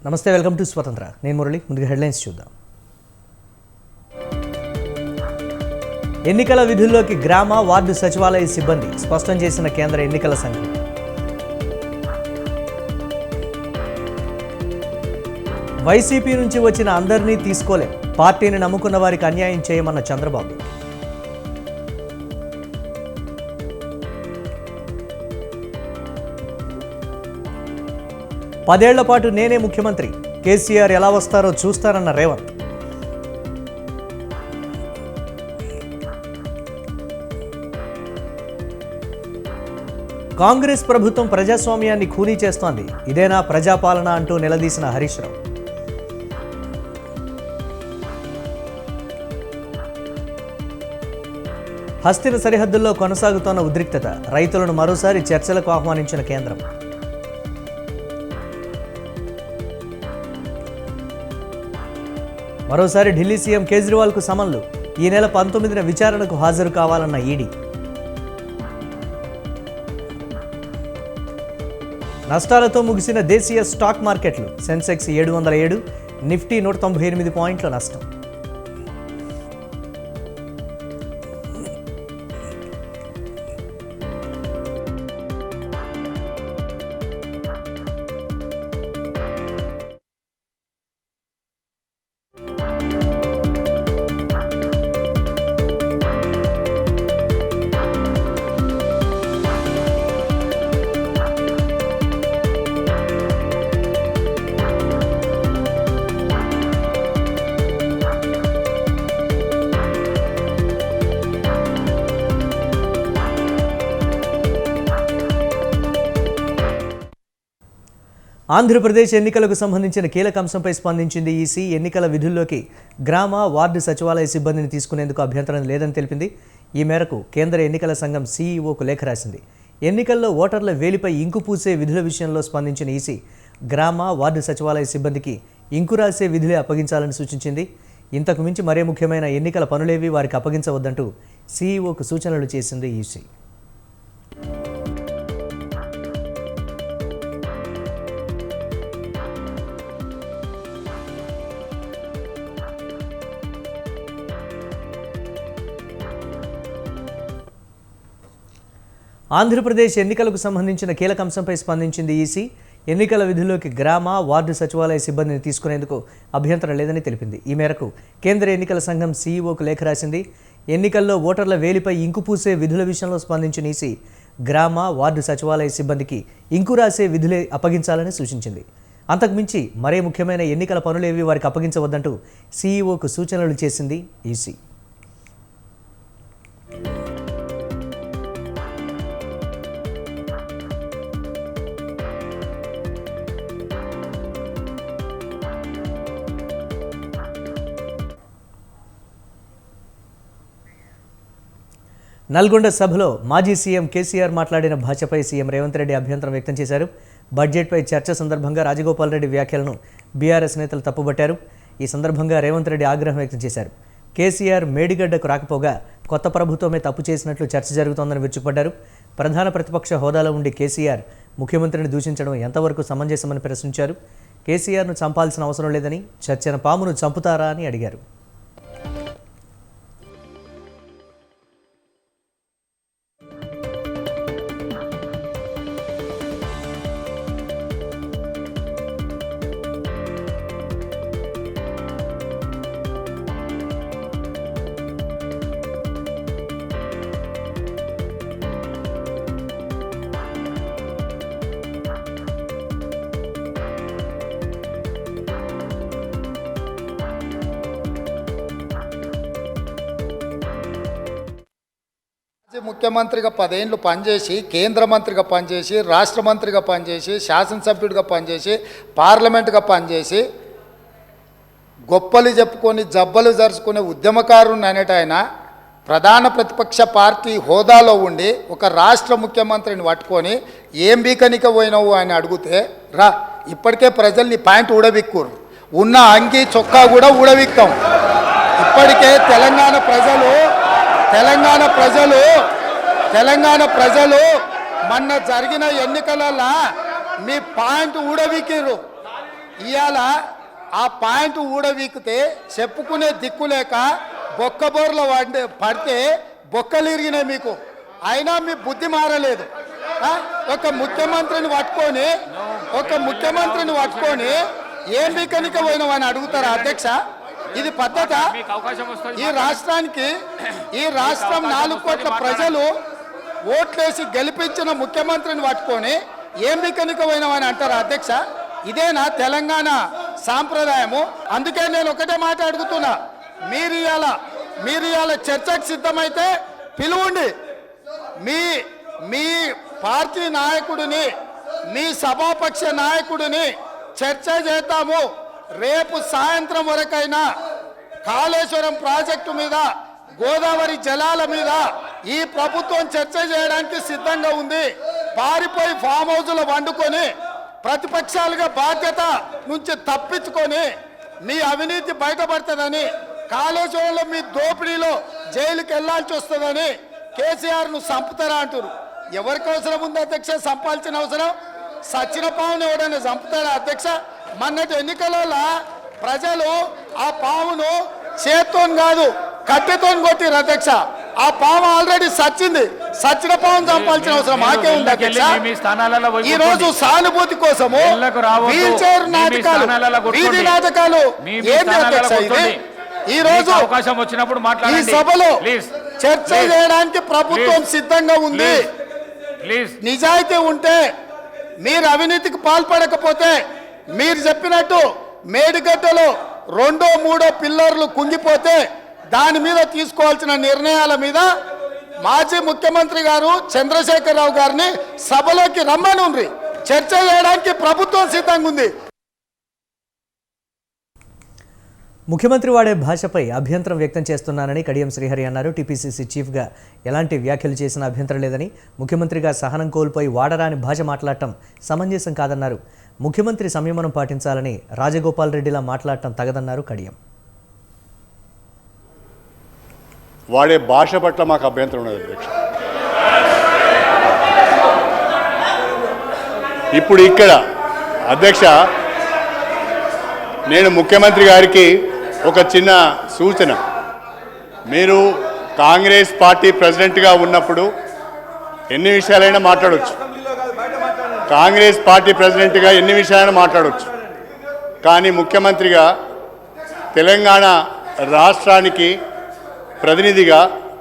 నమస్తే, welcome to స్వతంత్ర. నేను మురళి. ముందుగా హెడ్లైన్స్ చూద్దాం. ఎన్నికల విధుల్లోకి గ్రామ వార్డు సచివాలయ సిబ్బంది స్పష్టం చేసిన కేంద్ర ఎన్నికల సంఘం. వైసీపీ నుంచి వచ్చిన అందరినీ తీసుకోలేం, పార్టీని నమ్ముకున్న వారికి అన్యాయం చేయమన్న చంద్రబాబు. పదేళ్ల పాటు నేనే ముఖ్యమంత్రి, కేసీఆర్ ఎలా వస్తారో చూస్తారన్న రేవంత్. కాంగ్రెస్ ప్రభుత్వం ప్రజాస్వామ్యాన్ని ఖూనీ చేస్తోంది, ఇదేనా ప్రజాపాలన అంటూ నిలదీసిన హరీష్ రావు. హస్తిన సరిహద్దుల్లో కొనసాగుతోన్న ఉద్రిక్తత, రైతులను మరోసారి చర్చలకు ఆహ్వానించిన కేంద్రం. మరోసారి ఢిల్లీ సీఎం కేజ్రీవాల్కు సమన్లు, ఈ నెల 19న విచారణకు హాజరు కావాలన్న ఈడీ. నష్టాలతో ముగిసిన దేశీయ స్టాక్ మార్కెట్లు, సెన్సెక్స్ 707, నిఫ్టీ 198 పాయింట్ల నష్టం. ఆంధ్రప్రదేశ్ ఎన్నికలకు సంబంధించిన కీలక అంశంపై స్పందించింది ఈసీ. ఎన్నికల విధుల్లోకి గ్రామ వార్డు సచివాలయ సిబ్బందిని తీసుకునేందుకు అభ్యంతరం లేదని తెలిపింది. ఈ మేరకు కేంద్ర ఎన్నికల సంఘం సీఈఓకు లేఖ రాసింది. ఎన్నికల్లో ఓటర్ల వేలిపై ఇంకు పూసే విధుల విషయంలో స్పందించిన ఈసీ గ్రామ వార్డు సచివాలయ సిబ్బందికి ఇంకు రాసే విధులే అప్పగించాలని సూచించింది. ఇంతకు మించి మరే ముఖ్యమైన ఎన్నికల పనులేవి వారికి అప్పగించవద్దంటూ సీఈఓకు సూచనలు చేసింది ఈసీ. ఆంధ్రప్రదేశ్ ఎన్నికలకు సంబంధించిన కీలక అంశంపై స్పందించింది ఈసీ. ఎన్నికల విధుల్లోకి గ్రామ వార్డు సచివాలయ సిబ్బందిని తీసుకునేందుకు అభ్యంతరం లేదని తెలిపింది. ఈ మేరకు కేంద్ర ఎన్నికల సంఘం సీఈఓకు లేఖ రాసింది. ఎన్నికల్లో ఓటర్ల వేలిపై ఇంకు పూసే విధుల విషయంలో స్పందించిన ఈసీ గ్రామ వార్డు సచివాలయ సిబ్బందికి ఇంకు రాసే విధులే అప్పగించాలని సూచించింది. అంతకుమించి మరే ముఖ్యమైన ఎన్నికల పనులేవి వారికి అప్పగించవద్దంటూ సీఈఓకు సూచనలు చేసింది ఈసీ. నల్గొండ సభలో మాజీ సీఎం కేసీఆర్ మాట్లాడిన భాషపై సీఎం రేవంత్ రెడ్డి అభ్యంతరం వ్యక్తం చేశారు. బడ్జెట్పై చర్చ సందర్భంగా రాజగోపాల్ రెడ్డి వ్యాఖ్యలను బీఆర్ఎస్ నేతలు తప్పుబట్టారు. ఈ సందర్భంగా రేవంత్ రెడ్డి ఆగ్రహం వ్యక్తం చేశారు. కేసీఆర్ మేడిగడ్డకు రాకపోగా కొత్త ప్రభుత్వమే తప్పు చేసినట్లు చర్చ జరుగుతోందని విరుచుకుపడ్డారు. ప్రధాన ప్రతిపక్ష హోదాలో ఉండి కేసీఆర్ ముఖ్యమంత్రిని దూషించడం ఎంతవరకు సమంజసమని ప్రశ్నించారు. కేసీఆర్ను చంపాల్సిన అవసరం లేదని, చచ్చిన పామును చంపుతారా అని అడిగారు. ముఖ్యమంత్రిగా 10 ఏళ్ళు పనిచేసి, కేంద్ర మంత్రిగా పనిచేసి, రాష్ట్ర మంత్రిగా పనిచేసి, శాసనసభ్యుడిగా పనిచేసి, పార్లమెంటుగా పనిచేసి, గొప్పలు చెప్పుకొని జబ్బలు జరుచుకునే ఉద్యమకారుని అనేటైనా ప్రధాన ప్రతిపక్ష పార్టీ హోదాలో ఉండి ఒక రాష్ట్ర ముఖ్యమంత్రిని పట్టుకొని ఏం బీకనిక పోయినావు అని అడిగితే, రా ఇప్పటికే ప్రజల్ని ప్యాంట్ ఊడబిక్కురు, ఉన్న అంగి చొక్కా కూడా ఊడబిక్తాం. ఇప్పటికే తెలంగాణ ప్రజలు మొన్న జరిగిన ఎన్నికలలో మీ పాయింట్ ఊడబిక్కిర్రు. ఇవాళ ఆ పాయింట్ ఊడవీకితే చెప్పుకునే దిక్కు లేక బొక్కబోర్లో పడితే బొక్కలు ఇరిగినాయి మీకు. అయినా మీ బుద్ధి మారలేదు. ఒక ముఖ్యమంత్రిని పట్టుకొని ఏం బీకనిక పోయినావని అడుగుతారా అధ్యక్ష? ఇది పద్ధత? ఈ రాష్ట్రం 4 కోట్ల ప్రజలు ఓట్లేసి గెలిపించిన ముఖ్యమంత్రిని పట్టుకొని ఏం బీకనిక పోయినావని అంటారా అధ్యక్ష? ఇదేనా తెలంగాణ సాంప్రదాయము? అందుకే నేను ఒకటే మాట అడుగుతున్నా, మీరు ఇవాళ చర్చకు సిద్ధమైతే పిలువండి. మీ పార్టీ నాయకుడిని, మీ సభాపక్ష నాయకుడిని చర్చ చేద్దాము. రేపు సాయంత్రం వరకైనా కాళేశ్వరం ప్రాజెక్టు మీద, గోదావరి జలాల మీద ఈ ప్రభుత్వం చర్చ చేయడానికి సిద్ధంగా ఉంది. పారిపోయి ఫామ్ హౌస్లో వండుకొని ప్రతిపక్షాలుగా బాధ్యత నుంచి తప్పించుకొని మీ అవినీతి బయటపడుతుందని, కాళేశ్వరంలో మీ దోపిడీలో జైలుకి వెళ్లాల్సి వస్తుందని కేసీఆర్ను చంపుతారా అంటారు. ఎవరికి అవసరం ఉంది అధ్యక్ష చంపాల్సిన అవసరం? సచిన పావును ఎవడైనా చంపుతారా అధ్యక్ష? మొన్నటి ఎన్నికలలో ప్రజలు ఆ పావును చేత్తో కాదు కట్టెతో కొట్టిరు అధ్యక్ష. ఆ పాము ఆల్రెడీ సచ్చింది. సచిన పావును చంపాల్సిన అవసరం మాకే ఉంది అధ్యక్ష. ఈ రోజు సానుభూతి కోసము వీల్ చైర్ నాటకాలు, వీధి నాటకాలు ఏంటి అధ్యక్ష? ఇది ఈ రోజు అవకాశం వచ్చినప్పుడు ఈ సభలో చర్చ చేయడానికి ప్రభుత్వం సిద్ధంగా ఉంది. నిజాయితీ ఉంటే, మీరు అవినీతికి పాల్పడకపోతే, మీరు చెప్పినట్టు మేడిగడ్డలో 2, 3 పిల్లర్లు కుంగిపోతే దాని మీద తీసుకోవాల్సిన నిర్ణయాల మీద మాజీ ముఖ్యమంత్రి గారు చంద్రశేఖరరావు గారిని సభలోకి రమ్మనుండ్రి. చర్చ చేయడానికి ప్రభుత్వం సిద్ధంగా ఉంది. ముఖ్యమంత్రి వాడే భాషపై అభ్యంతరం వ్యక్తం చేస్తున్నానని కడియం శ్రీహరి అన్నారు. టీపీసీసీ చీఫ్గా ఎలాంటి వ్యాఖ్యలు చేసినా అభ్యంతరం లేదని, ముఖ్యమంత్రిగా సహనం కోల్పోయి వాడరాని భాష మాట్లాడటం సమంజసం కాదన్నారు. ముఖ్యమంత్రి సంయమనం పాటించాలని, రాజగోపాల్ రెడ్డిలా మాట్లాడటం తగదన్నారు కడియం. వాడే భాష పట్ల మాకు అభ్యంతరం ఉన్నది అధ్యక్ష. ఇప్పుడు ఇక్కడ అధ్యక్ష, నేను ముఖ్యమంత్రి గారికి ఒక చిన్న సూచన. మీరు కాంగ్రెస్ పార్టీ ప్రెసిడెంట్గా ఉన్నప్పుడు ఎన్ని విషయాలైనా మాట్లాడవచ్చు. కాంగ్రెస్ పార్టీ ప్రెసిడెంట్గా ఎన్ని విషయాలైనా మాట్లాడవచ్చు. కానీ ముఖ్యమంత్రిగా, తెలంగాణ రాష్ట్రానికి ప్రతినిధిగా,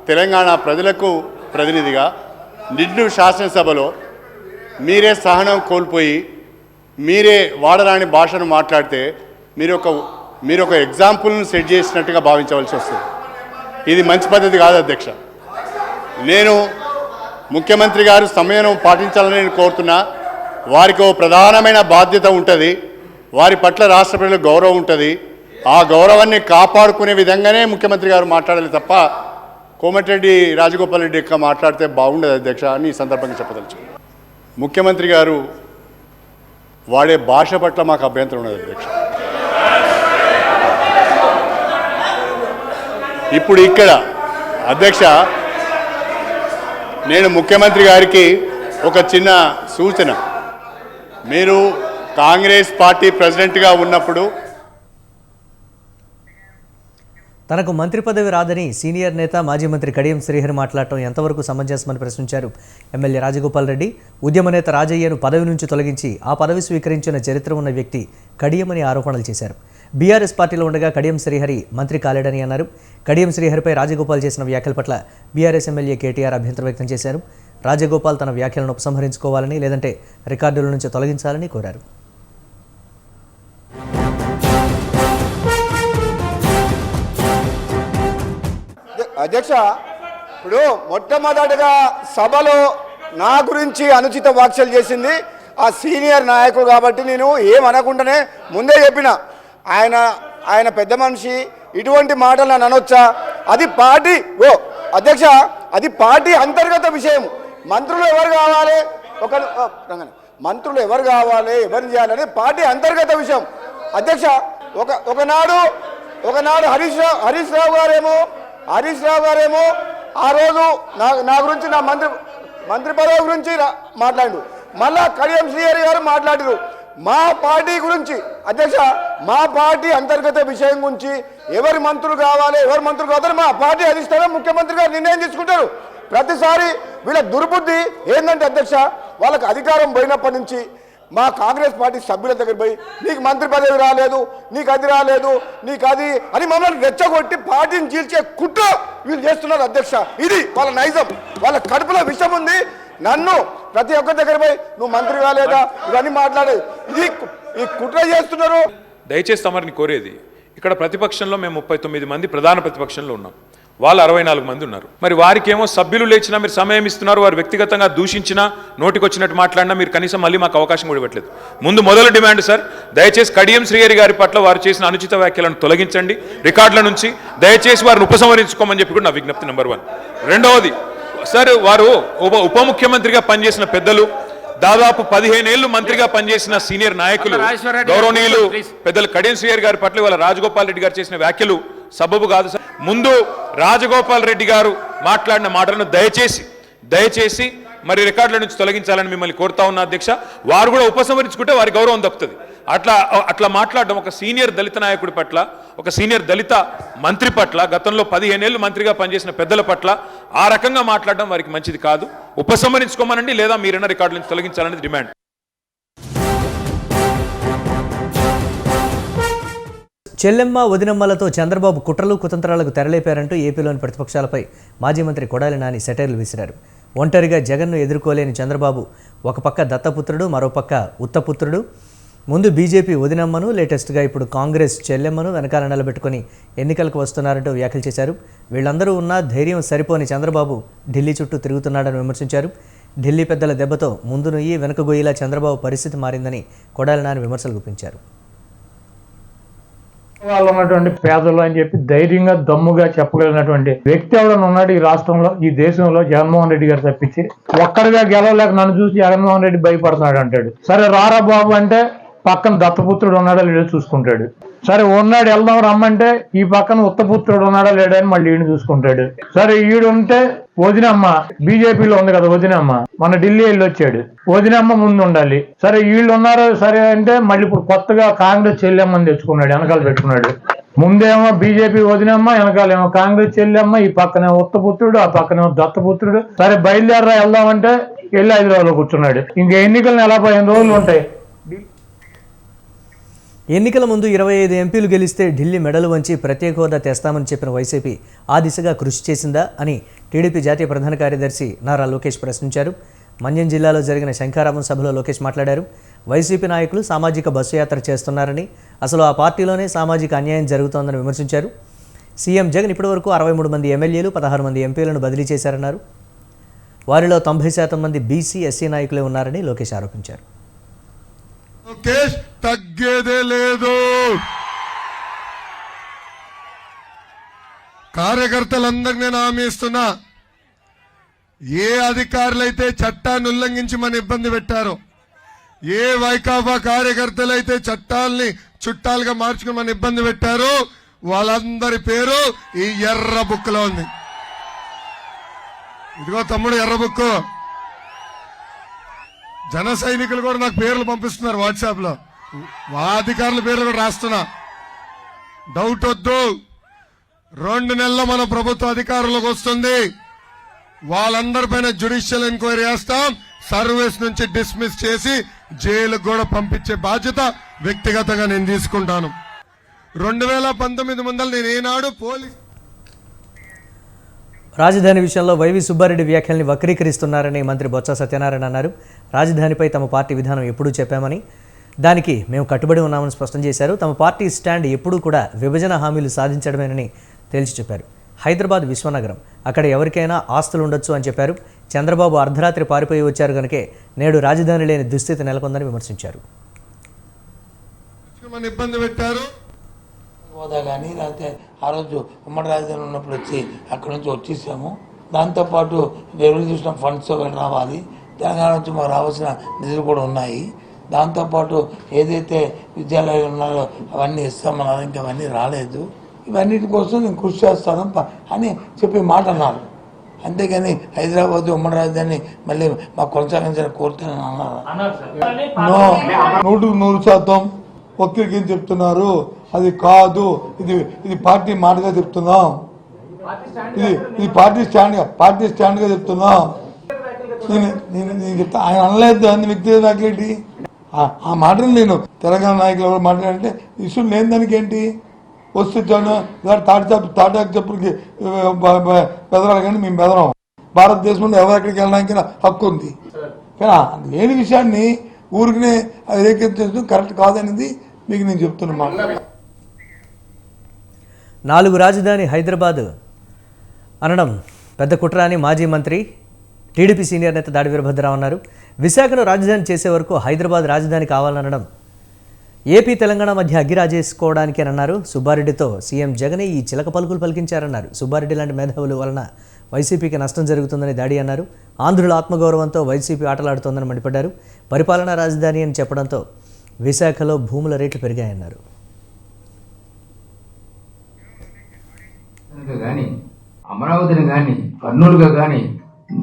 తెలంగాణ ప్రజలకు ప్రతినిధిగా నిండు శాసనసభలో మీరే సహనం కోల్పోయి మీరే వాడరాని భాషను మాట్లాడితే మీరు ఒక ఎగ్జాంపుల్ను సెట్ చేసినట్టుగా భావించవలసి వస్తుంది. ఇది మంచి పద్ధతి కాదు అధ్యక్ష. నేను ముఖ్యమంత్రి గారు సమయం పాటించాలని నేను కోరుతున్నా. వారికి ఓ ప్రధానమైన బాధ్యత ఉంటుంది. వారి పట్ల రాష్ట్ర ప్రజలకు గౌరవం ఉంటుంది. ఆ గౌరవాన్ని కాపాడుకునే విధంగానే ముఖ్యమంత్రి గారు మాట్లాడాలి తప్ప కోమటిరెడ్డి రాజగోపాల్ రెడ్డి యొక్క మాట్లాడితే బాగుండదు అధ్యక్ష అని ఈ సందర్భంగా చెప్పదలుచు. ముఖ్యమంత్రి గారు వాడే భాష పట్ల మాకు అభ్యంతరం ఉన్నది అధ్యక్ష. ఇప్పుడు ఇక్కడ అధ్యక్ష, నేను ముఖ్యమంత్రి గారికి ఒక చిన్న సూచన. మీరు కాంగ్రెస్ పార్టీ ప్రెసిడెంట్గా ఉన్నప్పుడు తనకు మంత్రి పదవి రాదని సీనియర్ నేత మాజీ మంత్రి కడియం శ్రీహరి మాట్లాడటం ఎంతవరకు సమంజసమని ప్రశ్నించారు ఎమ్మెల్యే రాజగోపాల్ రెడ్డి. ఉద్యమ నేత రాజయ్యను పదవి నుంచి తొలగించి ఆ పదవి స్వీకరించిన చరిత్ర ఉన్న వ్యక్తి కడియమని ఆరోపణలు చేశారు. బీఆర్ఎస్ పార్టీలో ఉండగా కడియం శ్రీహరి మంత్రి కాలేడని అన్నారు. కడియం శ్రీహరిపై రాజగోపాల్ చేసిన వ్యాఖ్యల పట్ల బీఆర్ఎస్ ఎమ్మెల్యే కేటీఆర్ అభ్యంతరం వ్యక్తం చేశారు. రాజగోపాల్ తన వ్యాఖ్యలను ఉపసంహరించుకోవాలని, లేదంటే రికార్డుల నుంచి తొలగించాలని కోరారు. అధ్యక్ష, ఇప్పుడు మొట్టమొదటిగా సభలో నా గురించి అనుచిత వ్యాఖ్యలు చేసింది ఆ సీనియర్ నాయకుడు కాబట్టి నేను ఏమనకుండానే ముందే చెప్పిన. ఆయన పెద్ద మనిషి, ఇటువంటి మాటలు నన్ను అనొచ్చా? అది పార్టీ అధ్యక్ష, అది పార్టీ అంతర్గత విషయం. మంత్రులు ఎవరు కావాలి, మంత్రులు ఎవరు కావాలి, ఎవరిని చేయాలని పార్టీ అంతర్గత విషయం అధ్యక్ష. ఒకనాడు హరీష్ రావు గారేమో ఆ రోజు నా గురించి, నా మంత్రి పదవి గురించి మాట్లాడు. మళ్ళా కడియం శ్రీహరి గారు మాట్లాడారు. మా పార్టీ గురించి అధ్యక్ష, మా పార్టీ అంతర్గత విషయం గురించి ఎవరి మంత్రులు కావాలి, ఎవరి మంత్రులు కావాలి మా పార్టీ అధిష్టానం ముఖ్యమంత్రి గారు నిర్ణయం తీసుకుంటారు. ప్రతిసారి వీళ్ళ దుర్బుద్ధి ఏంటంటే అధ్యక్ష, వాళ్ళకి అధికారం పోయినప్పటి నుంచి మా కాంగ్రెస్ పార్టీ సభ్యుల దగ్గర పోయి నీకు మంత్రి పదవి రాలేదు, నీకు అది రాలేదు, నీకు అది అని మమ్మల్ని రెచ్చగొట్టి పార్టీని చీల్చే కుట్ర వీళ్ళు చేస్తున్నారు అధ్యక్ష. ఇది వాళ్ళ నైజం, వాళ్ళ కడుపులో విషం ఉంది. నన్ను ప్రతి ఒక్కరి దగ్గర పోయి నువ్వు మంత్రి కాలేదా ఇవన్నీ మాట్లాడేది, ఇది ఈ కుట్ర చేస్తున్నారు. దయచేసి తమరిని కోరేది, ఇక్కడ ప్రతిపక్షంలో మేము 39 మంది ప్రధాన ప్రతిపక్షంలో ఉన్నాం, వాళ్ళు 64 మంది ఉన్నారు. మరి వారికేమో సభ్యులు లేచినా మీరు సమయం ఇస్తున్నారు, వారు వ్యక్తిగతంగా దూషించినా నోటికొచ్చినట్టు మాట్లాడినా మీరు కనీసం మళ్ళీ మాకు అవకాశం కూడా ఇవ్వట్లేదు. మొదలు డిమాండ్ సార్, దయచేసి కడియం శ్రీహరి గారి పట్ల వారు చేసిన అనుచిత వ్యాఖ్యలను తొలగించండి రికార్డుల నుంచి, దయచేసి వారిని ఉపసంహరించుకోమని చెప్పి కూడా నా విజ్ఞప్తి నెంబర్ 1. రెండవది సార్, వారు ఉప ముఖ్యమంత్రిగా పనిచేసిన పెద్దలు, దాదాపు 15 ఏళ్లు మంత్రిగా పనిచేసిన సీనియర్ నాయకులు గౌరవనీయులు పెద్దలు కడియం శ్రీహరి గారి పట్ల వాళ్ళ రాజగోపాల్ రెడ్డి గారు చేసిన వ్యాఖ్యలు సబబు కాదు సార్. ముందు రాజగోపాల్ రెడ్డి గారు మాట్లాడిన మాటలను దయచేసి మరి రికార్డుల నుంచి తొలగించాలని మిమ్మల్ని కోరుతా ఉన్నా అధ్యక్ష. వారు కూడా ఉపసంహరించుకుంటే వారి గౌరవం దక్కుతుంది. అట్లా మాట్లాడడం ఒక సీనియర్ దళిత నాయకుడి పట్ల, ఒక సీనియర్ దళిత మంత్రి పట్ల, గతంలో 15 ఏళ్లు మంత్రిగా పనిచేసిన పెద్దల పట్ల ఆ రకంగా మాట్లాడడం వారికి మంచిది కాదు. ఉపసంహరించుకోమనండి, లేదా మీరైనా రికార్డుల నుంచి తొలగించాలనేది డిమాండ్. చెల్లెమ్మ వదినమ్మలతో చంద్రబాబు కుట్రలు కుతంత్రాలకు తెరలేపారంటూ ఏపీలోని ప్రతిపక్షాలపై మాజీ మంత్రి కొడాలి నాని సెటైర్లు విసిరారు. ఒంటరిగా జగన్ను ఎదుర్కోలేని చంద్రబాబు ఒక పక్క దత్తపుత్రుడు, మరోపక్క ఉత్తపుత్రుడు. ముందు బీజేపీ వదినమ్మను, లేటెస్ట్గా ఇప్పుడు కాంగ్రెస్ చెల్లెమ్మను వెనకాల నిలబెట్టుకుని ఎన్నికలకు వస్తున్నారంటూ వ్యాఖ్యలు చేశారు. వీళ్ళందరూ ఉన్నా ధైర్యం సరిపోని చంద్రబాబు ఢిల్లీ చుట్టూ తిరుగుతున్నాడని విమర్శించారు. ఢిల్లీ పెద్దల దెబ్బతో ముందు నుయ్యి వెనుక గొయ్యిలా చంద్రబాబు పరిస్థితి మారిందని కొడాలి నాని విమర్శలు గుప్పించారు. వాళ్ళు ఉన్నటువంటి పేదలు అని చెప్పి ధైర్యంగా దమ్ముగా చెప్పగలిగినటువంటి వ్యక్తి ఎవరైనా ఉన్నాడు ఈ రాష్ట్రంలో, ఈ దేశంలో, జగన్మోహన్ రెడ్డి గారు తప్పించి. ఒక్కడిగా గెలవలేక నన్ను చూసి జగన్మోహన్ రెడ్డి భయపడుతున్నాడు అంటాడు. సరే రారా బాబు అంటే పక్కన దత్తపుత్రుడు ఉన్నాడా లేడో చూసుకుంటాడు. సరే ఉన్నాడు వెళ్దాం రమ్మంటే ఈ పక్కన ఉత్తపుత్రుడు ఉన్నాడా లేడా అని మళ్ళీ ఈయన చూసుకుంటాడు. సరే ఈడు ఉంటే వదినమ్మ బీజేపీలో ఉంది కదా, వదినమ్మ మన ఢిల్లీ వెళ్ళి వచ్చాడు, వదినమ్మ ముందు ఉండాలి. సరే వీళ్ళు ఉన్నారు సరే అంటే మళ్ళీ ఇప్పుడు కొత్తగా కాంగ్రెస్ చెల్లెమ్మని తెచ్చుకున్నాడు, వెనకాల పెట్టుకున్నాడు. ముందేమో బీజేపీ వదినమ్మ, వెనకాలేమో కాంగ్రెస్ చెల్లెమ్మ, ఈ పక్కనే ఉత్తపుత్రుడు, ఆ పక్కనేమో దత్తపుత్రుడు. సరే బయలుదేరరా వెళ్దామంటే వెళ్ళి హైదరాబాద్లో కూర్చున్నాడు. ఇంకా ఎన్నికలను ఎలా 15 రోజులు ఉంటాయి. ఎన్నికల ముందు 25 ఎంపీలు గెలిస్తే ఢిల్లీ మెడలు వంచి ప్రత్యేక హోదా తెస్తామని చెప్పిన వైసీపీ ఆ దిశగా కృషి చేసిందా అని టీడీపీ జాతీయ ప్రధాన కార్యదర్శి నారా లోకేష్ ప్రశ్నించారు. మన్యం జిల్లాలో జరిగిన శంఖారామం సభలో లోకేష్ మాట్లాడారు. వైసీపీ నాయకులు సామాజిక బస్సు యాత్ర చేస్తున్నారని, అసలు ఆ పార్టీలోనే సామాజిక అన్యాయం జరుగుతోందని విమర్శించారు. సీఎం జగన్ ఇప్పటివరకు 63 మంది ఎమ్మెల్యేలు, 16 మంది ఎంపీలను బదిలీ చేశారన్నారు. వారిలో 90% మంది బీసీ, ఎస్సీ నాయకులే ఉన్నారని లోకేష్ ఆరోపించారు. లోకేష్ తగ్గేదే లేదు. కార్యకర్తలందరికీ నేను హామీ ఇస్తున్నా, ఏ అధికారులైతే చట్టాన్ని ఉల్లంఘించి మన ఇబ్బంది పెట్టారో, ఏ వైకాపా కార్యకర్తలైతే చట్టాల్ని చుట్టాలుగా మార్చుకుని మన ఇబ్బంది పెట్టారో వాళ్ళందరి పేరు ఈ ఎర్ర బుక్ లో ఉంది. ఇదిగో తమ్ముడు ఎర్ర బుక్. జన సైనికులు కూడా నాకు పేర్లు పంపిస్తున్నారు వాట్సాప్ లో, అధికారుల పేర్లు కూడా రాస్తున్నా. డౌట్ వద్దు, 2 నెలల్లో మన ప్రభుత్వ అధికారంలోకి వస్తుంది. వాళ్ళందరిపైన జ్యుడిషియల్ ఎంక్వైరీ చేస్తాం, సర్వీస్ నుంచి డిస్మిస్ చేసి జైలుకు కూడా పంపించే బాధ్యత వ్యక్తిగతంగా నేను తీసుకుంటాను. 2019 ముందర నేను ఏనాడు పోలీస్ రాజధాని విషయంలో వైవి సుబ్బారెడ్డి వ్యాఖ్యల్ని వక్రీకరిస్తున్నారని మంత్రి బొత్స సత్యనారాయణ అన్నారు. రాజధానిపై తమ పార్టీ విధానం ఎప్పుడూ చెప్పామని, దానికి మేము కట్టుబడి ఉన్నామని స్పష్టం చేశారు. తమ పార్టీ స్టాండ్ ఎప్పుడూ కూడా విభజన హామీలు సాధించడమేనని తేల్చి చెప్పారు. హైదరాబాద్ విశ్వనగరం, అక్కడ ఎవరికైనా ఆస్తులు ఉండొచ్చు అని చెప్పారు. చంద్రబాబు అర్ధరాత్రి పారిపోయి వచ్చారు కనుకే నేడు రాజధాని లేని దుస్థితి నెలకొందని విమర్శించారు. ఇబ్బంది పెట్టారు హోదా కానీ లేకపోతే ఆ రోజు ఉమ్మడి రాజధాని ఉన్నప్పుడు వచ్చి అక్కడ నుంచి వచ్చేసాము. దాంతోపాటు రెవల్యూషన్ ఫండ్స్ రావాలి, తెలంగాణ నుంచి మాకు రావాల్సిన నిధులు కూడా ఉన్నాయి. దాంతోపాటు ఏదైతే విద్యాలయాలు ఉన్నాయో అవన్నీ ఇస్తామన్నారు, ఇంకా అవన్నీ రాలేదు. ఇవన్నిటి కోసం నేను కృషి చేస్తాను అని చెప్పి మాట అన్నారు. అంతేగాని హైదరాబాద్ ఉమ్మడి రాజధాని మళ్ళీ మాకు కొనసాగించాలని కోరుతానని అన్నారు. 100% వకీల్కి ఏం చెప్తున్నారు, అది కాదు, ఇది పార్టీ మాటగా చెప్తున్నాం, ఇది పార్టీ స్టాండ్గా చెప్తున్నాం. నేను చెప్తా, ఆయన అనలేదు అన్ని వ్యక్తి నాకేంటి ఆ మాటలు నేను తెలంగాణ నాయకులు ఎవరు మాట్లాడంటే ఇష్యూ లేని దానికి ఏంటి వస్తే తాటాకు చెప్పులకి బెదరాలి కానీ మేము బెదరం. భారతదేశంలో ఎవరెక్కడికి వెళ్ళడానికి హక్కు ఉంది, కానీ లేని విషయాన్ని ఊరికినే రేకెత్తించడం కరెక్ట్ కాదనేది మీకు నేను చెప్తున్నా. 4 రాజధాని హైదరాబాద్ అనడం పెద్ద కుట్ర అని మాజీ మంత్రి టీడీపీ సీనియర్ నేత దాడి వీరభద్రరావు అన్నారు. విశాఖను రాజధాని చేసే వరకు హైదరాబాద్ రాజధాని కావాలనడం ఏపీ తెలంగాణ మధ్య అగ్గిరాజేసుకోవడానికి అని అన్నారు. సుబ్బారెడ్డితో సీఎం జగనే ఈ చిలక పలుకులు పలికించారన్నారు. సుబ్బారెడ్డి లాంటి మేధావుల వలన వైసీపీకి నష్టం జరుగుతుందని దాడి అన్నారు. ఆంధ్రుల ఆత్మగౌరవంతో వైసీపీ ఆటలాడుతోందని మండిపడ్డారు. పరిపాలనా రాజధాని అని చెప్పడంతో విశాఖలో భూముల రేట్లు పెరిగాయన్నారు. కానీ అమరావతిని కానీ కర్నూలుగా కానీ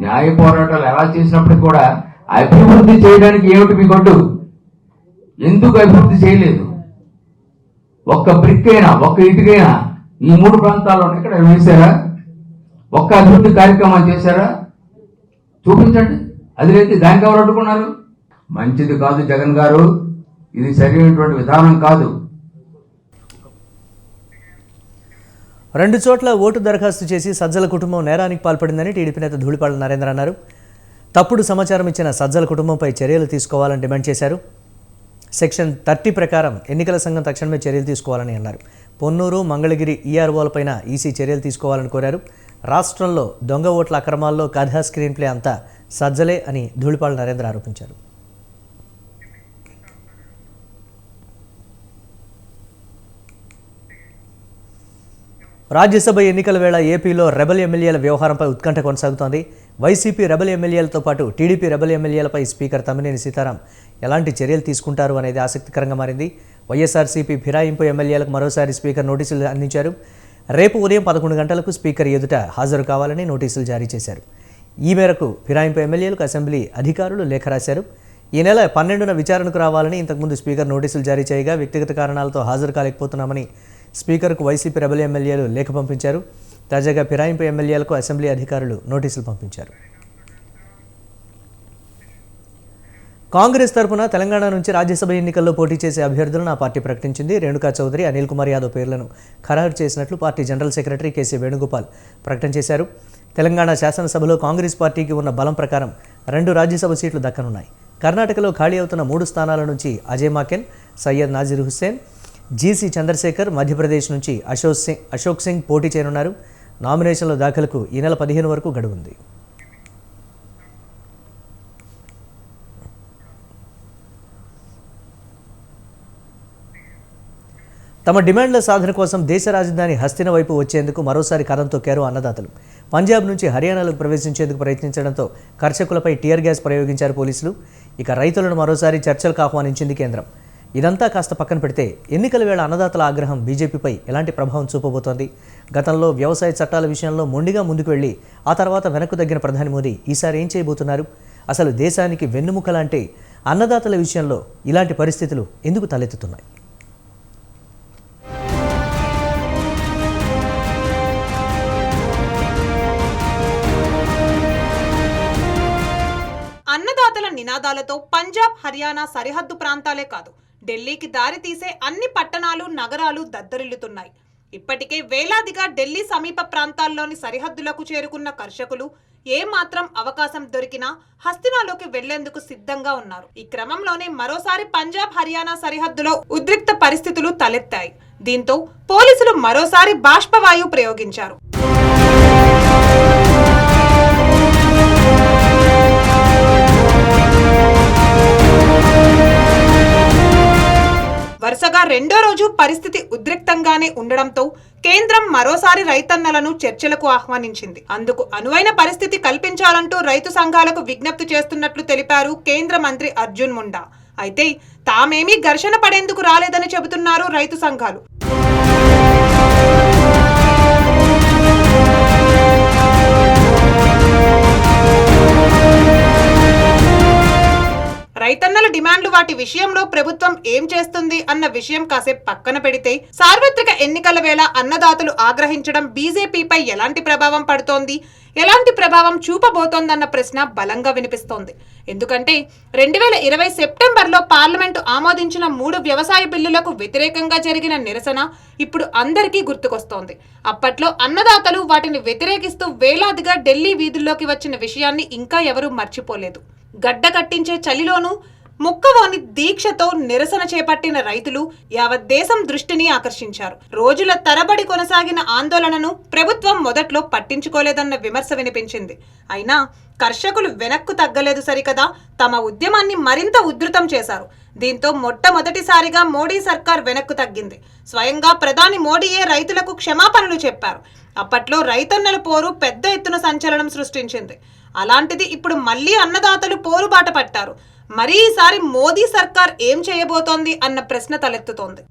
న్యాయ పోరాటాలు ఎలా చేసినప్పటికీ కూడా అభివృద్ధి చేయడానికి ఏమిటి మీ గొడ్డు? ఎందుకు అభివృద్ధి చేయలేదు? ఒక్క బ్రిక్ అయినా ఒక్క ఇటుకైనా ఈ 3 ప్రాంతాల్లో ఇక్కడ వేశారా? ఒక్క అభివృద్ధి కార్యక్రమం చేశారా? చూపించండి. అది లేదు, దానికి ఎవరు అడ్డుకున్నారు? మంచిది కాదు జగన్ గారు, ఇది సరైనటువంటి విధానం కాదు. 2 చోట్ల ఓటు దరఖాస్తు చేసి సజ్జల కుటుంబం నేరానికి పాల్పడిందని టీడీపీ నేత ధూళిపాళ్ల నరేంద్ర అన్నారు. తప్పుడు సమాచారం ఇచ్చిన సజ్జల కుటుంబంపై చర్యలు తీసుకోవాలని డిమాండ్ చేశారు. సెక్షన్ 30 ప్రకారం ఎన్నికల సంఘం తక్షణమే చర్యలు తీసుకోవాలని అన్నారు. పొన్నూరు, మంగళగిరి ఈఆర్ఓలపైన ఈసీ చర్యలు తీసుకోవాలని కోరారు. రాష్ట్రంలో దొంగ ఓట్ల అక్రమాల్లో కథా స్క్రీన్ ప్లే అంతా సజ్జలే అని ధూళిపాళ్ల నరేంద్ర ఆరోపించారు. రాజ్యసభ ఎన్నికల వేళ ఏపీలో రెబల్ ఎమ్మెల్యేల వ్యవహారంపై ఉత్కంఠ కొనసాగుతోంది. వైసీపీ రెబల్ ఎమ్మెల్యేలతో పాటు టీడీపీ రెబల్ ఎమ్మెల్యేలపై స్పీకర్ తమ్మినేని సీతారాం ఎలాంటి చర్యలు తీసుకుంటారు అనేది ఆసక్తికరంగా మారింది. వైఎస్ఆర్సీపీ ఫిరాయింపు ఎమ్మెల్యేలకు మరోసారి స్పీకర్ నోటీసులు అందించారు. రేపు ఉదయం 11 గంటలకు స్పీకర్ ఎదుట హాజరు కావాలని నోటీసులు జారీ చేశారు. ఈ మేరకు ఫిరాయింపు ఎమ్మెల్యేలకు అసెంబ్లీ అధికారులు లేఖ రాశారు. ఈ నెల 12న విచారణకు రావాలని ఇంతకుముందు స్పీకర్ నోటీసులు జారీ చేయగా వ్యక్తిగత కారణాలతో హాజరు కాలేకపోతున్నామని స్పీకర్కు వైసీపీ రెబల్ ఎమ్మెల్యేలు లేఖ పంపించారు. తాజాగా ఫిరాయింపు ఎమ్మెల్యేలకు అసెంబ్లీ అధికారులు నోటీసులు పంపించారు. కాంగ్రెస్ తరఫున తెలంగాణ నుంచి రాజ్యసభ ఎన్నికల్లో పోటీ చేసే అభ్యర్థులను ఆ పార్టీ ప్రకటించింది. రేణుకా చౌదరి, అనిల్ కుమార్ యాదవ్ పేర్లను ఖరారు చేసినట్లు party general secretary KC Venugopal ప్రకటన చేశారు. తెలంగాణ శాసనసభలో కాంగ్రెస్ పార్టీకి ఉన్న బలం ప్రకారం 2 రాజ్యసభ సీట్లు దక్కనున్నాయి. కర్ణాటకలో ఖాళీ అవుతున్న 3 స్థానాల నుంచి అజయ్ మాకెన్, సయ్యద్ నాజీర్ హుస్సేన్, జీసీ చంద్రశేఖర్, మధ్యప్రదేశ్ నుంచి అశోక్ సింగ్ పోటీ చేయనున్నారు. నామినేషన్ల దాఖలకు ఈ నెల 15 వరకు గడువు ఉంది. తమ డిమాండ్ల సాధన కోసం దేశ రాజధాని హస్తిన వైపు వచ్చేందుకు మరోసారి కదం తొక్కారు అన్నదాతలు. పంజాబ్ నుంచి హర్యానాలోకి ప్రవేశించేందుకు ప్రయత్నించడంతో కర్షకులపై టియర్ గ్యాస్ ప్రయోగించారు పోలీసులు. ఇక రైతులను మరోసారి చర్చలకు ఆహ్వానించింది కేంద్రం. ఇదంతా కాస్త పక్కన పెడితే ఎన్నికల వేళ అన్నదాతల ఆగ్రహం బీజేపీపై ఎలాంటి ప్రభావం చూపబోతోంది? గతంలో వ్యవసాయ చట్టాల విషయంలో మొండిగా ముందుకు వెళ్ళి ఆ తర్వాత వెనక్కు తగ్గిన ప్రధాని మోదీ ఈసారి ఏం చేయబోతున్నారు? అసలు దేశానికి వెన్నుముకలాంటి అన్నదాతల విషయంలో ఇలాంటి పరిస్థితులు ఎందుకు తలెత్తుతున్నాయి? అన్నదాతల నినాదాలతో పంజాబ్, హర్యానా సరిహద్దు ప్రాంతాలే కాదు, ఢిల్లీకి దారి తీసే అన్ని పట్టణాలు, నగరాలు దద్దరిల్లుతున్నాయి. ఇప్పటికే వేలాదిగా ఢిల్లీ సమీప ప్రాంతాల్లోని సరిహద్దులకు చేరుకున్న కర్షకులు ఏమాత్రం అవకాశం దొరికినా హస్తినాలోకి వెళ్లేందుకు సిద్ధంగా ఉన్నారు. ఈ క్రమంలోనే మరోసారి పంజాబ్, హర్యానా సరిహద్దులో ఉద్రిక్త పరిస్థితులు తలెత్తాయి. దీంతో పోలీసులు మరోసారి బాష్పవాయు ప్రయోగించారు. వరుసగా 2వ రోజు పరిస్థితి ఉద్రిక్తంగానే ఉండడంతో కేంద్రం మరోసారి రైతన్నలను చర్చలకు ఆహ్వానించింది. అందుకు అనువైన పరిస్థితి కల్పించాలంటూ రైతు సంఘాలకు విజ్ఞప్తి చేస్తున్నట్లు తెలిపారు కేంద్ర మంత్రి అర్జున్ ముండా. అయితే తామేమీ ఘర్షణ పడేందుకు రాలేదని చెబుతున్నారు రైతు సంఘాలు. రైతన్నల డిమాండ్లు వాటి విషయంలో ప్రభుత్వం ఏం చేస్తుంది అన్న విషయం కాసేపు పక్కన పెడితే సార్వత్రిక ఎన్నికల వేళ అన్నదాతలు ఆగ్రహించడం బీజేపీపై ఎలాంటి ప్రభావం పడుతోంది, ఎలాంటి ప్రభావం చూపబోతోందన్న ప్రశ్న బలంగా వినిపిస్తోంది. ఎందుకంటే 2020 సెప్టెంబర్లో పార్లమెంటు ఆమోదించిన 3 వ్యవసాయ బిల్లులకు వ్యతిరేకంగా జరిగిన నిరసన ఇప్పుడు అందరికీ గుర్తుకొస్తోంది. అప్పట్లో అన్నదాతలు వాటిని వ్యతిరేకిస్తూ వేలాదిగా ఢిల్లీ వీధుల్లోకి వచ్చిన విషయాన్ని ఇంకా ఎవరూ మర్చిపోలేదు. గడ్డ కట్టించే చలిలోనూ ముక్కవోని దీక్షతో నిరసన చేపట్టిన రైతులు యావత్ దేశం దృష్టిని ఆకర్షించారు. రోజుల తరబడి కొనసాగిన ఆందోళనను ప్రభుత్వం మొదట్లో పట్టించుకోలేదన్న విమర్శ వినిపించింది. అయినా కర్షకులు వెనక్కు తగ్గలేదు సరికదా, తమ ఉద్యమాన్ని మరింత ఉధృతం చేశారు. దీంతో మొట్టమొదటిసారిగా మోడీ సర్కార్ వెనక్కు తగ్గింది. స్వయంగా ప్రధాని మోడీయే రైతులకు క్షమాపణలు చెప్పారు. అప్పట్లో రైతన్నల పోరు పెద్ద ఎత్తున సంచలనం సృష్టించింది. అలాంటిది ఇప్పుడు మళ్లీ అన్నదాతలు పోరుబాట పట్టారు. మరి ఈసారి మోదీ సర్కార్ ఏం చేయబోతోంది అన్న ప్రశ్న తలెత్తుతోంది.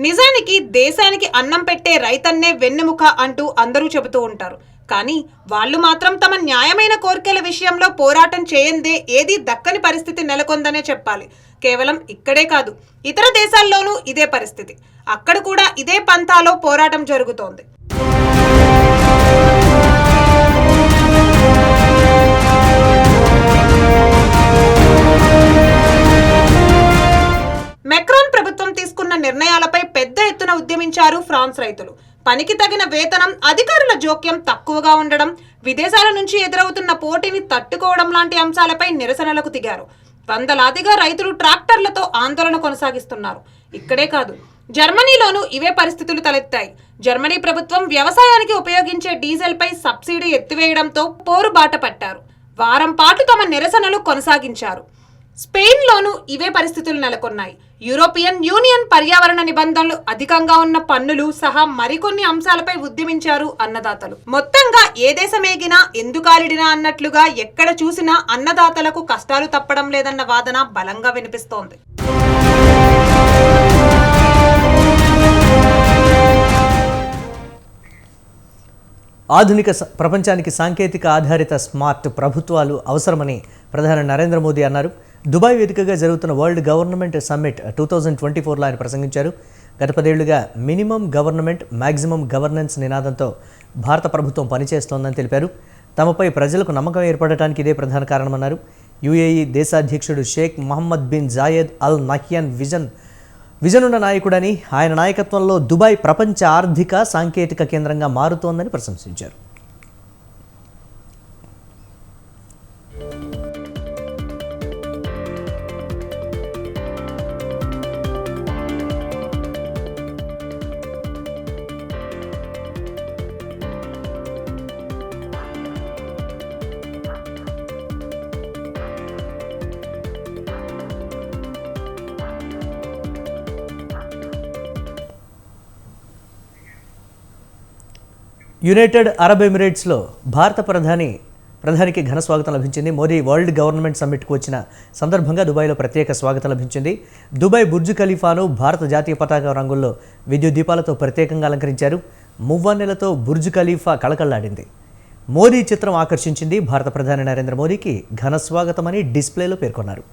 నిజానికి దేశానికి అన్నం పెట్టే రైతన్నే వెన్నెముక అంటూ అందరూ చెబుతూ ఉంటారు. కానీ వాళ్ళు మాత్రం తమ న్యాయమైన కోరికల విషయంలో పోరాటం చేయందే ఏదీ దక్కని పరిస్థితి నెలకొందనే చెప్పాలి. కేవలం ఇక్కడే కాదు, ఇతర దేశాల్లోనూ ఇదే పరిస్థితి. అక్కడ కూడా ఇదే పంథాలో పోరాటం జరుగుతోంది. మెక్రాన్ ప్రభుత్వం తీసుకున్న నిర్ణయాలపై పెద్ద ఎత్తున ఉద్యమించారు ఫ్రాన్స్ రైతులు. పనికి తగిన వేతనం, అధికారుల జోక్యం తక్కువగా ఉండడం, విదేశాల నుంచి ఎదురవుతున్న పోటీని తట్టుకోవడం లాంటి అంశాలపై నిరసనలకు దిగారు. వందలాదిగా రైతులు ట్రాక్టర్లతో ఆందోళన కొనసాగిస్తున్నారు. ఇక్కడే కాదు, జర్మనీలోనూ ఇవే పరిస్థితులు తలెత్తాయి. జర్మనీ ప్రభుత్వం వ్యవసాయానికి ఉపయోగించే డీజిల్పై సబ్సిడీ ఎత్తివేయడంతో పోరుబాట పట్టారు. వారం పాటు తమ నిరసనలు కొనసాగించారు. స్పెయిన్లోనూ ఇవే పరిస్థితులు నెలకొన్నాయి. యూరోపియన్ యూనియన్ పర్యావరణ నిబంధనలు, అధికంగా ఉన్న పన్నులు సహా మరికొన్ని అంశాలపై ఉద్యమించారు అన్నదాతలు. మొత్తంగా ఏ దేశమేగినా ఎందుకాలిడినా అన్నట్లుగా ఎక్కడ చూసినా అన్నదాతలకు కష్టాలు తప్పడం లేదన్న వాదన బలంగా వినిపిస్తోంది. ఆధునిక ప్రపంచానికి సాంకేతిక ఆధారిత స్మార్ట్ ప్రభుత్వాలు అవసరమని ప్రధాని నరేంద్ర మోదీ అన్నారు. దుబాయ్ వేదికగా జరుగుతున్న వరల్డ్ గవర్నమెంట్ సమ్మిట్ 2024లో ఆయన ప్రసంగించారు. గత 10 ఏళ్లుగా మినిమం గవర్నమెంట్ మ్యాక్సిమం గవర్నెన్స్ నినాదంతో భారత ప్రభుత్వం పనిచేస్తోందని తెలిపారు. తమపై ప్రజలకు నమ్మకం ఏర్పడటానికి ఇదే ప్రధాన కారణమన్నారు. యుఏఈ దేశాధ్యక్షుడు Sheikh Mohammed bin Zayed Al Nahyan vision ఉన్న నాయకుడని, ఆయన నాయకత్వంలో దుబాయ్ ప్రపంచ ఆర్థిక సాంకేతిక కేంద్రంగా మారుతోందని ప్రశంసించారు. యునైటెడ్ అరబ్ ఎమిరేట్స్లో భారత ప్రధానికి ఘన స్వాగతం లభించింది. మోదీ వరల్డ్ గవర్నమెంట్ సమ్మిట్కు వచ్చిన సందర్భంగా దుబాయ్లో ప్రత్యేక స్వాగతం లభించింది. దుబాయ్ బుర్జ్ ఖలీఫాను భారత జాతీయ పతాక రంగుల్లో విద్యుత్ దీపాలతో ప్రత్యేకంగా అలంకరించారు. మువ్వన్నెలతో బుర్జ్ ఖలీఫా కళకళలాడింది. మోదీ చిత్రం ఆకర్షించింది. భారత ప్రధాని నరేంద్ర మోదీకి ఘన స్వాగతమని డిస్ప్లేలో పేర్కొన్నారు.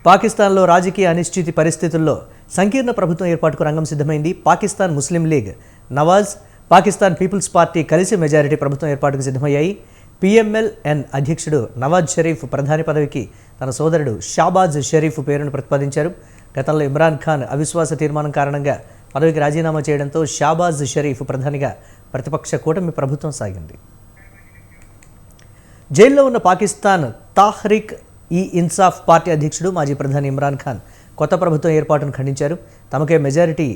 పాకిస్తాన్లో రాజకీయ అనిశ్చితి పరిస్థితుల్లో సంకీర్ణ ప్రభుత్వం ఏర్పాటుకు రంగం సిద్ధమైంది. పాకిస్తాన్ ముస్లిం లీగ్, నవాజ్, పాకిస్తాన్ పీపుల్స్ పార్టీ కలిసి మెజారిటీ ప్రభుత్వం ఏర్పాటుకు సిద్ధమయ్యాయి. PMLN అధ్యక్షుడు నవాజ్ షరీఫ్ ప్రధాని పదవికి తన సోదరుడు షాబాజ్ షరీఫ్ పేరును ప్రతిపాదించారు. గతంలో ఇమ్రాన్ ఖాన్ అవిశ్వాస తీర్మానం కారణంగా పదవికి రాజీనామా చేయడంతో షాబాజ్ షరీఫ్ ప్రధానిగా ప్రతిపక్ష కూటమి ప్రభుత్వం సాగింది. జైల్లో ఉన్న పాకిస్తాన్ తాహ్రీక్ ఈ ఇన్సాఫ్ పార్టీ అధ్యక్షుడు మాజీ ప్రధాని ఇమ్రాన్ ఖాన్ కొత్త ప్రభుత్వం ఏర్పాటును ఖండించారు. తమకే మెజారిటీ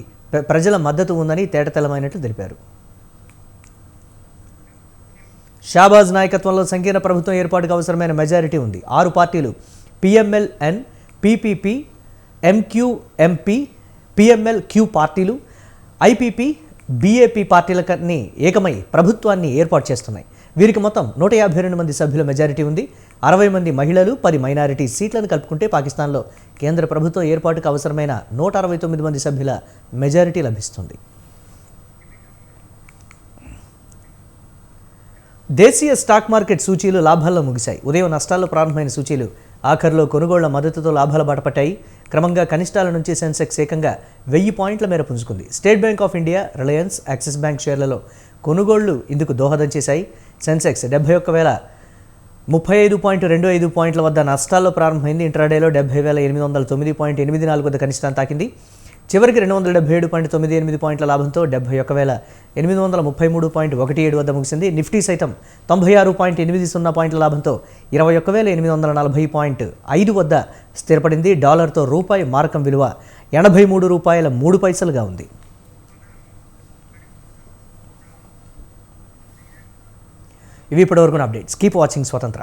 ప్రజల మద్దతు ఉందని తేటతెల్లమైనట్లు తెలిపారు. షాబాజ్ నాయకత్వంలో సంకీర్ణ ప్రభుత్వం ఏర్పాటుకు అవసరమైన మెజారిటీ ఉంది. 6 పార్టీలు PMLN, PPP, MQMP, PMLQ పార్టీలు, IPP, BAP పార్టీలన్నీ ఏకమై ప్రభుత్వాన్ని ఏర్పాటు చేస్తున్నాయి. వీరికి మొత్తం 152 మంది సభ్యుల మెజారిటీ ఉంది. 60 మంది మహిళలు, 10 మైనారిటీ సీట్లను కలుపుకుంటే పాకిస్తాన్లో కేంద్ర ప్రభుత్వం ఏర్పాటుకు అవసరమైన 169 మంది సభ్యుల మెజారిటీ లభిస్తుంది. దేశీయ స్టాక్ మార్కెట్ సూచీలు లాభాల్లో ముగిశాయి. ఉదయం నష్టాల్లో ప్రారంభమైన సూచీలు ఆఖరులో కొనుగోళ్ల మద్దతుతో లాభాల బాట పట్టాయి. క్రమంగా కనిష్టాల నుంచి సెన్సెక్స్ ఏకంగా 1000 పాయింట్ల మేర పుంజుకుంది. స్టేట్ బ్యాంక్ ఆఫ్ ఇండియా, రిలయన్స్, యాక్సిస్ బ్యాంక్ షేర్లలో కొనుగోళ్లు ఇందుకు దోహదం చేశాయి. సెన్సెక్స్ 71,035.25 పాయింట్ల వద్ద నష్టాల్లో ప్రారంభమైంది. ఇంట్రాడేలో 70,809.84 వద్ద కనిష్టాన్ని తాకింది. చివరికి 277.98 పాయింట్ల లాభంతో 71,833.17 వద్ద ముగిసింది. నిఫ్టీ సైతం 96.80 పాయింట్ల లాభంతో 21,840.5 వద్ద స్థిరపడింది. డాలర్తో రూపాయి మారకం విలువ 83 రూపాయల 3 పైసలుగా ఉంది. ఇవి ఇప్పటివరకు అప్డేట్స్. కీప్ వాచింగ్ స్వతంత్ర.